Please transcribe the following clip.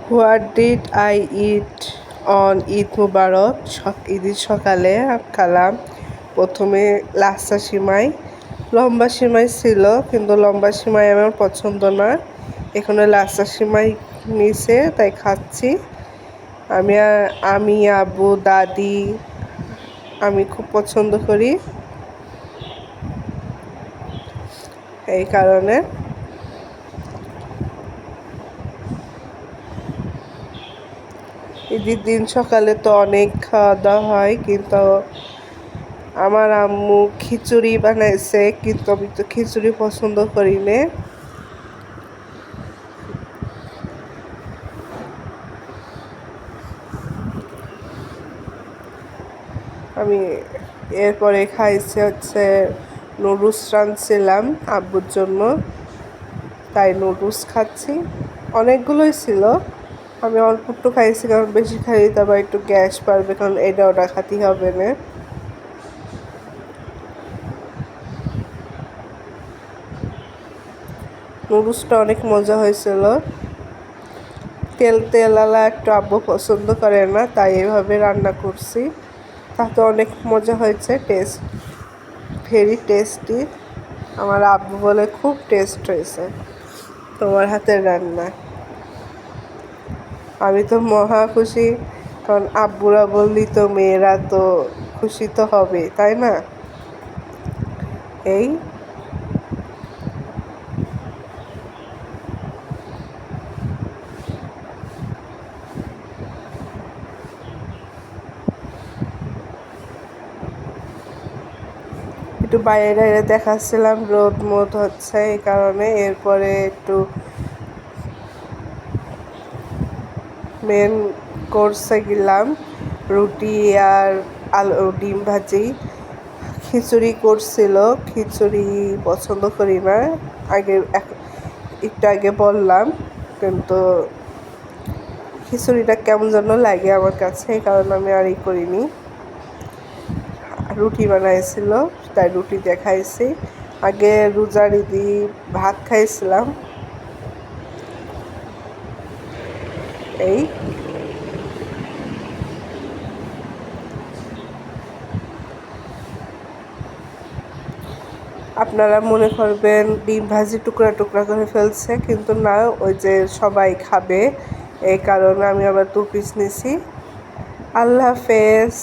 What did I eat on Eid মুবারক? ঈদের সকালে খেলাম প্রথমে লাচ্ছা সিমাই। লম্বা সিমাই ছিল, কিন্তু লম্বা সিমাই আমার পছন্দ না। এখানে লাচ্ছা সিমাই নিছে, তাই খাচ্ছি। আমি আব্বু দাদি আমি খুব পছন্দ করি, এই কারণে। ঈদের দিন সকালে তো অনেক খাওয়া দাওয়া হয়, কিন্তু আমার আম্মু খিচুড়ি বানাইছে, কিন্তু আমি তো খিচুড়ি পছন্দ করি না। আমি এরপরে খাইছি হচ্ছে নুডলস রাঁধছিলাম আব্বুর জন্য, তাই নুডলস খাচ্ছি। অনেকগুলোই ছিল, আমি অল্প একটু খাইছি, কারণ বেশি খাইলে তারপর একটু গ্যাস বাড়বে, কারণ এটা ওটা খাতে হবে না। নুডলসটা অনেক মজা হয়েছিল। তেলালা একটু আব্বু পছন্দ করে না, তাই এভাবে রান্না করছি। তাতে অনেক মজা হয়েছে, ভেরি টেস্টি। আমার আব্বু বলে খুব টেস্ট হয়েছে তোমার হাতের রান্না। আমি তো মহা খুশি, কারণ আব্বুরা বললি তো মেয়েরা তো খুশি তো হবে, তাই না? এই একটু বাইরে দেখাচ্ছিলাম, রোদ মোদ হচ্ছে, এই কারণে। এরপরে একটু মেন কোর্সে গেলাম, রুটি আর আলু ডিম ভাজি। খিচুড়ি করছিল, খিচুড়ি পছন্দ করি না, একটু আগে বললাম, কিন্তু খিচুড়িটা কেমন যেন লাগে আমার কাছে, এই কারণে আমি আর করিনি। রুটি বানাইছিল, তাই রুটি দিয়ে খাইছি। আগে রোজার ঈদি ভাত খাইছিলাম, এই। আপনারা মনে করবেন ডিম ভাজি টুকরা টুকরা করে ফেলছে, কিন্তু না, ওই যে সবাই খাবে, এই কারণে আমি আবার 2 পিস নিছি। আল্লাহ হাফেজ।